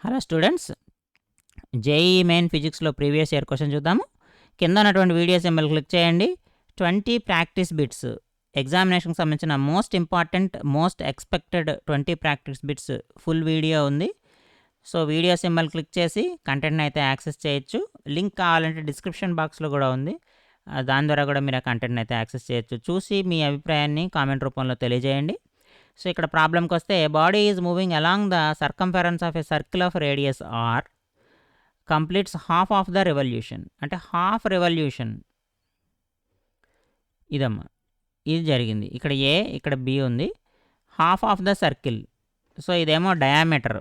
Hello students, JEE main ఫిజిక్స్లో previous year question చూద్దాము. కింద ఉన్నటువంటి వీడియో సింబల్ క్లిక్ చేయండి. 20 ప్రాక్టీస్ బిట్స్ ఎగ్జామినేషన్కి సంబంధించిన most important most expected 20 practice bits full video ఉంది. సో వీడియో సింబల్ క్లిక్ చేసి కంటెంట్ని అయితే యాక్సెస్ చేయొచ్చు. లింక్ కావాలంటే డిస్క్రిప్షన్ బాక్స్లో కూడా ఉంది. దాని ద్వారా కూడా మీరు ఆ కంటెంట్ని అయితే యాక్సెస్ చేయొచ్చు. చూసి మీ అభిప్రాయాన్ని కామెంట్ రూపంలో తెలియజేయండి. సో ఇక్కడ ప్రాబ్లంకి వస్తే, body is moving along the circumference of a circle of radius R completes half of the revolution. అంటే హాఫ్ రెవల్యూషన్ ఇదమ్మా, ఇది జరిగింది. ఇక్కడ ఏ, ఇక్కడ బి ఉంది. Half of the circle, so ఇదేమో డయామీటర్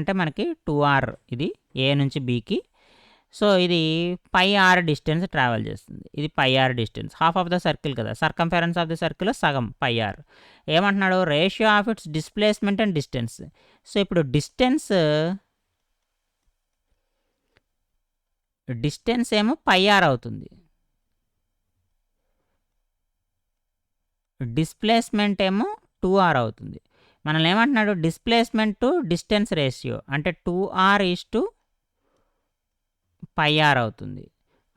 అంటే మనకి 2r, ఇది ఏ నుంచి బీకి. సో ఇది πr డిస్టెన్స్ ట్రావెల్ చేస్తుంది. ఇది πr distance, half of the circle కదా, సర్కంఫరెన్స్ ఆఫ్ ద సర్కిల్ సగం πr. ఏమంటున్నాడు? Ratio of it's displacement and distance. So ఇప్పుడు డిస్టెన్స్ ఏమో πr అవుతుంది, డిస్ప్లేస్మెంట్ ఏమో 2r అవుతుంది. మనల్ని ఏమంటున్నాడు? డిస్ప్లేస్మెంట్ టు డిస్టెన్స్ రేషియో అంటే 2r ఈజ్ టు πr అవుతుంది.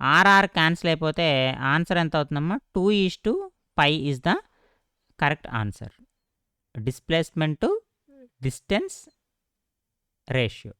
ఆర్ఆర్ క్యాన్సిల్ అయిపోతే ఆన్సర్ ఎంత అవుతుందమ్మా? 2:π is the correct answer. Displacement to distance ratio.